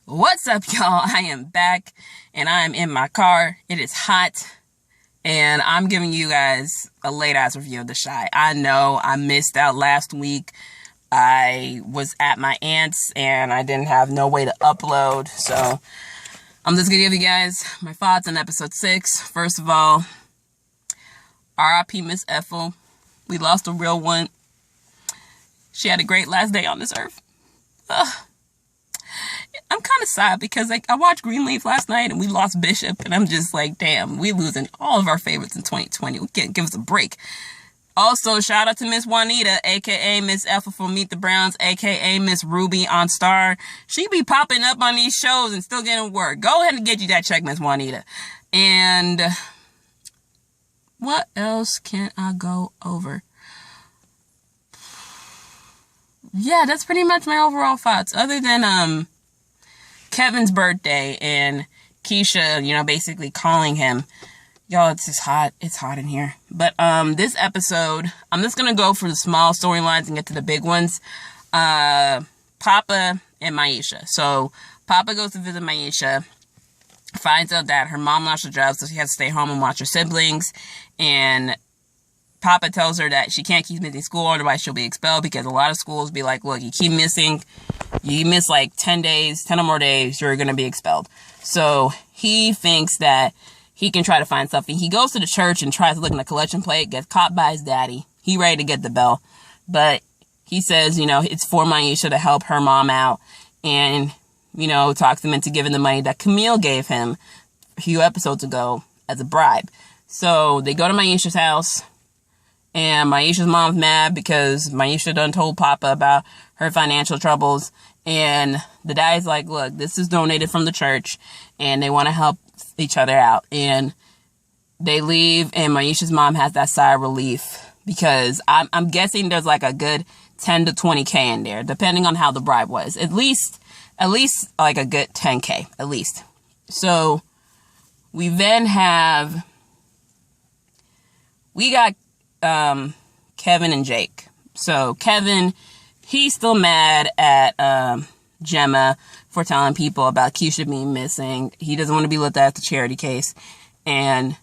What's up, y'all? I am back, and I am in my car. It is hot, and I'm giving you guys a late-ass review of The Chi. I know I missed out last week. I was at my aunt's, and I didn't have no way to upload, so I'm just gonna give you guys my thoughts on episode 6. First of all, R.I.P. Miss Ethel. We lost a real one. She had a great last day on this earth. Ugh. I'm kind of sad because I watched Greenleaf last night and we lost Bishop, and I'm just like, damn, we losing all of our favorites in 2020. We can't give us a break. Also, shout out to Miss Juanita, aka Miss Ethel from Meet the Browns, aka Miss Ruby on Star. She be popping up on these shows and still getting work. Go ahead and get you that check, Miss Juanita. And what else can I go over? Yeah, that's pretty much my overall thoughts. Other than Kevin's birthday and Keisha, basically calling him. Y'all, it's just hot. It's hot in here. But this episode, I'm just gonna go for the small storylines and get to the big ones. Papa and Maisha. So Papa goes to visit Maisha, finds out that her mom lost her job, so she has to stay home and watch her siblings. And Papa tells her that she can't keep missing school, otherwise she'll be expelled, because a lot of schools be like, look, you miss like 10 or more days, you're going to be expelled. So he thinks that he can try to find something. He goes to the church and tries to look in the collection plate, gets caught by his daddy. He ready to get the bell. But he says, it's for Maisha to help her mom out. And, talks him into giving the money that Camille gave him a few episodes ago as a bribe. So they go to Maisha's house. And Maisha's mom's mad because Maisha done told Papa about her financial troubles. And the daddy's like, look, this is donated from the church, and they want to help each other out. And they leave, and Maisha's mom has that sigh of relief, because I'm guessing there's like a good 10 to 20K in there, depending on how the bribe was. At least like a good 10K, at least. So we then we got Kevin and Jake. So Kevin, he's still mad at Gemma for telling people about Keisha being missing. He doesn't want to be looked at the charity case. And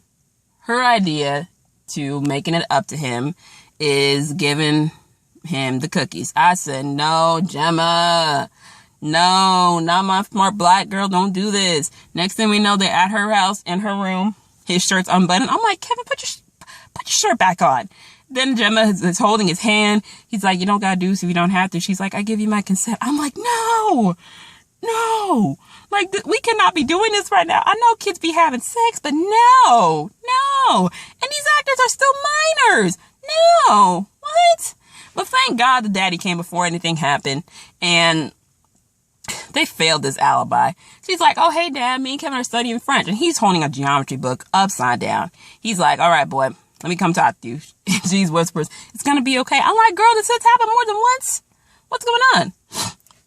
her idea to making it up to him is giving him the cookies. I said, no, Gemma. No, not my smart black girl. Don't do this. Next thing we know, they're at her house, in her room. His shirt's unbuttoned. I'm like, Kevin, put your shirt back on. Then Gemma is holding his hand. He's like, you don't gotta do this if you don't have to. She's like, I give you my consent. I'm like, no. Like, we cannot be doing this right now. I know kids be having sex, but no. And these actors are still minors. No. What? But thank God the daddy came before anything happened. And they failed this alibi. She's like, oh, hey, Dad, me and Kevin are studying French. And he's holding a geometry book upside down. He's like, all right, boy, let me come talk to you. She whispers, it's going to be okay. I'm like, girl, this has happened more than once. What's going on?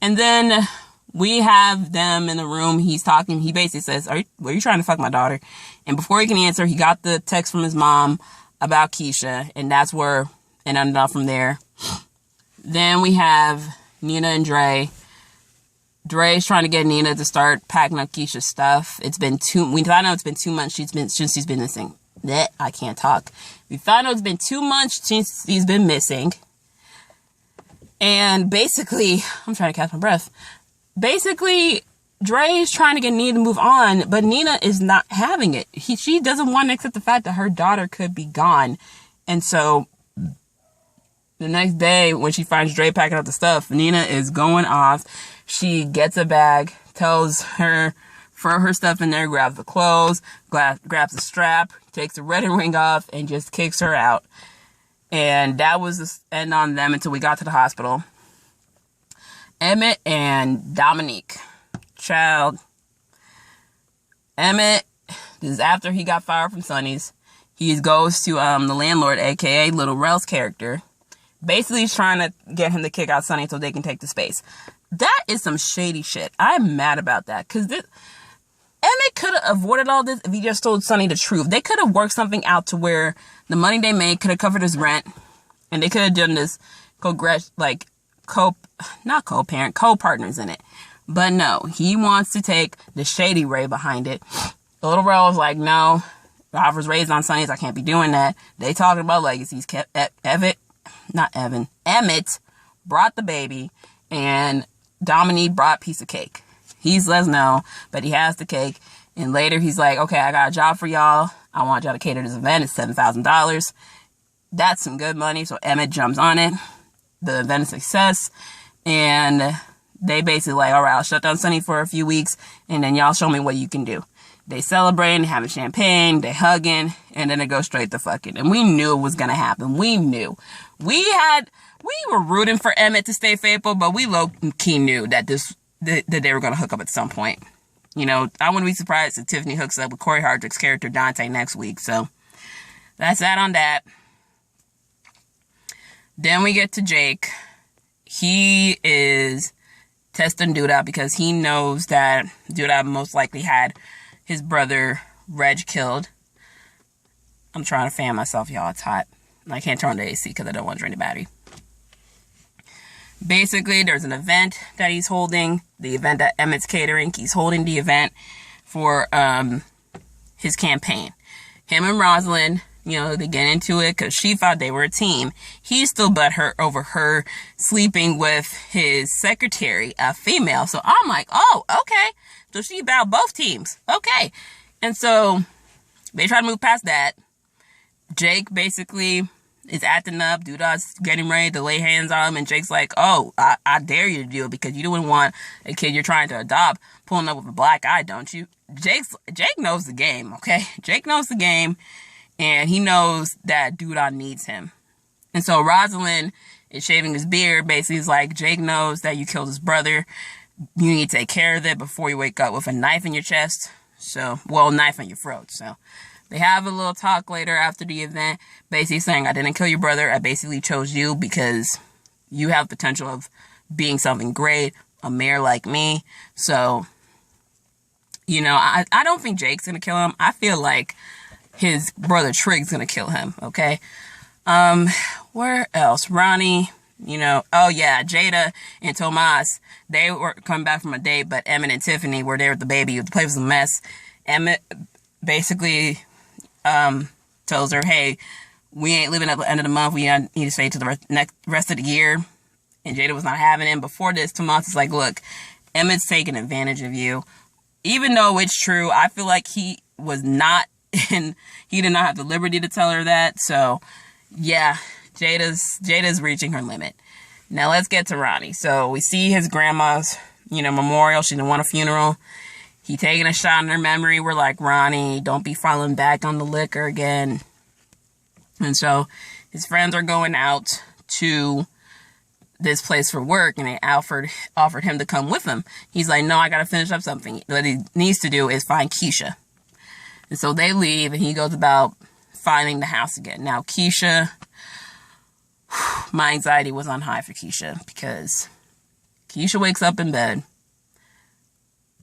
And then we have them in the room. He's talking. He basically says, are you trying to fuck my daughter? And before he can answer, he got the text from his mom about Keisha. And that's where it ended up from there. Then we have Nina and Dre. Dre's trying to get Nina to start packing up Keisha's stuff. I know it's been 2 months since she's been missing. I can't talk. We found out it's been 2 months since he's been missing. And basically, I'm trying to catch my breath. Basically, Dre's trying to get Nina to move on, but Nina is not having it. She doesn't want to accept the fact that her daughter could be gone. And so the next day, when she finds Dre packing up the stuff, Nina is going off. She gets a bag, tells her, throw her stuff in there, grabs the clothes, grabs the strap, takes the wedding ring off, and just kicks her out. And that was the end on them until we got to the hospital. Emmett and Dominique. Child. Emmett, this is after he got fired from Sonny's. He goes to the landlord, aka Little Rel's character. Basically, he's trying to get him to kick out Sonny so they can take the space. That is some shady shit. I'm mad about that. Because Emmett could have avoided all this if he just told Sonny the truth. They could have worked something out to where the money they made could have covered his rent. And they could have done this co-partners in it. But no, he wants to take the shady way behind it. The little girl was like, no, I was raised on Sundays. I can't be doing that. They talking about legacies. Emmett brought the baby, and Dominique brought a piece of cake. He's lets know, but he has the cake. And later he's like, okay, I got a job for y'all. I want y'all to cater this event. It's $7,000. That's some good money. So Emmett jumps on it. The event is a success. And they basically like, all right, I'll shut down Sunny for a few weeks, and then y'all show me what you can do. They celebrating, having champagne, they hugging, and then it goes straight to fucking. And we knew it was going to happen. We knew. We were rooting for Emmett to stay faithful, but we low-key knew that that they were going to hook up at some point. You know, I wouldn't be surprised if Tiffany hooks up with Corey Hardrick's character Dante next week. So that's that on that. Then we get to Jake. He is testing Douda because he knows that Douda most likely had his brother Reg killed. I'm trying to fan myself, y'all. It's hot. I can't turn on the AC because I don't want to drain the battery. Basically, there's an event that he's holding. The event that Emmett's catering. He's holding the event for his campaign. Him and Rosalind, you know, they get into it because she thought they were a team. He's still butthurt over her sleeping with his secretary, a female. So I'm like, oh, okay. So she bowed both teams. Okay. And so they try to move past that. Jake basically is acting up. Douda's getting ready to lay hands on him. And Jake's like, oh, I dare you to do it because you don't want a kid you're trying to adopt pulling up with a black eye, don't you? Jake knows the game, okay? Jake knows the game. And he knows that Douda needs him. And so Rosalind is shaving his beard. Basically, he's like, Jake knows that you killed his brother. You need to take care of it before you wake up with a knife in your chest. So, well, knife in your throat. So they have a little talk later after the event, basically saying, I didn't kill your brother. I basically chose you because you have potential of being something great, a mayor like me. So, you know, I don't think Jake's going to kill him. I feel like his brother Trig's going to kill him, okay? Where else? Ronnie, you know, oh yeah, Jada and Tomas, they were coming back from a date, but Emmett and Tiffany were there with the baby. The place was a mess. Emmett basically tells her, hey, we ain't living at the end of the month. We need to stay to the rest of the year. And Jada was not having him. Before this, Tomas is like, look, Emmett's taking advantage of you. Even though it's true, I feel like he was not, and he did not have the liberty to tell her that. So, yeah, Jada's reaching her limit. Now, let's get to Ronnie. So, we see his grandma's, you know, memorial. She didn't want a funeral. He taking a shot in her memory. We're like, Ronnie, don't be falling back on the liquor again. And so his friends are going out to this place for work, and they offered him to come with them. He's like, no, I got to finish up something. What he needs to do is find Keisha. And so they leave, and he goes about finding the house again. Now, Keisha, my anxiety was on high for Keisha, because Keisha wakes up in bed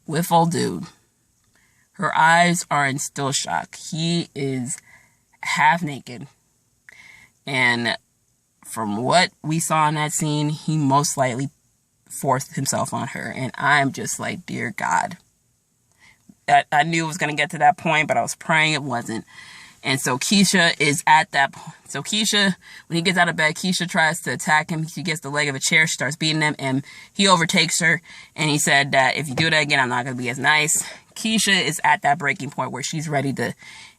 with old dude. Her eyes are in still shock. He is half naked. And from what we saw in that scene, he most likely forced himself on her. And I'm just like, dear God. I knew it was going to get to that point, but I was praying it wasn't. And so Keisha is at that point. So Keisha, when he gets out of bed, Keisha tries to attack him. She gets the leg of a chair. She starts beating him, and he overtakes her. And he said that if you do that again, I'm not going to be as nice. Keisha is at that breaking point where she's ready to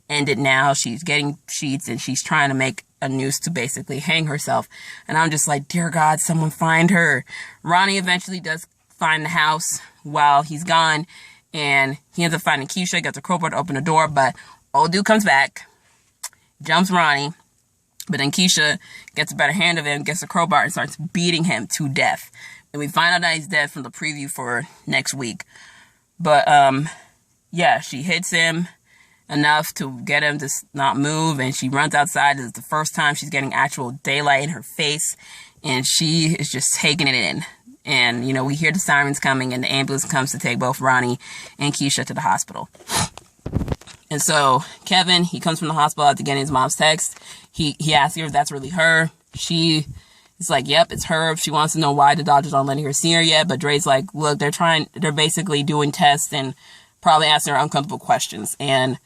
end it now. She's getting sheets, and she's trying to make a noose to basically hang herself. And I'm just like, dear God, someone find her. Ronnie eventually does find the house while he's gone. And he ends up finding Keisha, gets a crowbar to open the door. But old dude comes back, jumps Ronnie, but then Keisha gets a better hand of him, gets a crowbar, and starts beating him to death. And we find out that he's dead from the preview for next week. But, yeah, she hits him enough to get him to not move, and she runs outside. It's the first time she's getting actual daylight in her face, and she is just taking it in. And, you know, we hear the sirens coming, and the ambulance comes to take both Ronnie and Keisha to the hospital. And so Kevin, he comes from the hospital after getting his mom's text. He asks her if that's really her. She It's like, yep, it's her. She wants to know why the Dodgers aren't letting her see her yet. But Dre's like, look, they're basically doing tests and probably asking her uncomfortable questions. And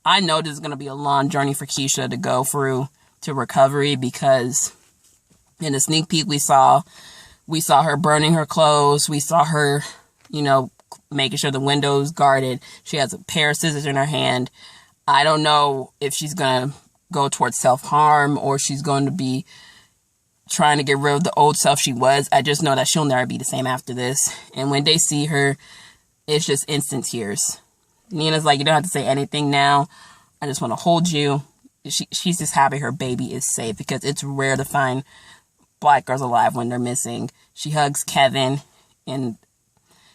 I know this is going to be a long journey for Keisha to go through to recovery, because in the sneak peek we saw her burning her clothes. We saw her, making sure the window's guarded. She has a pair of scissors in her hand. I don't know if she's going to go towards self-harm or she's going to be trying to get rid of the old self she was. I just know that she'll never be the same after this. And when they see her, it's just instant tears. Nina's like, you don't have to say anything now. I just want to hold you. She's just happy her baby is safe, because it's rare to find Black girls alive when they're missing. She hugs Kevin and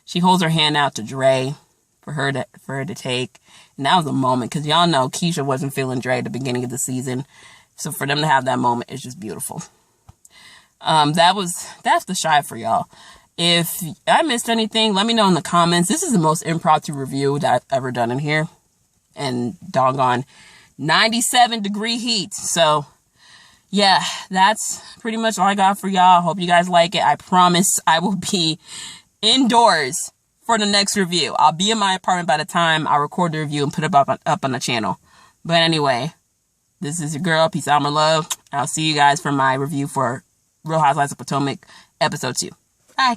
she holds her hand out to Dre for her to take. And that was a moment, because y'all know Keisha wasn't feeling Dre at the beginning of the season. So for them to have that moment is just beautiful. That's the Chi for y'all. If I missed anything, let me know in the comments. This is the most impromptu review that I've ever done in here. And doggone 97-degree heat. So yeah, that's pretty much all I got for y'all. Hope you guys like it. I promise I will be indoors for the next review. I'll be in my apartment by the time I record the review and put it up on the channel. But anyway, this is your girl. Peace out, my love. I'll see you guys for my review for Real Housewives of Potomac episode 2. Bye.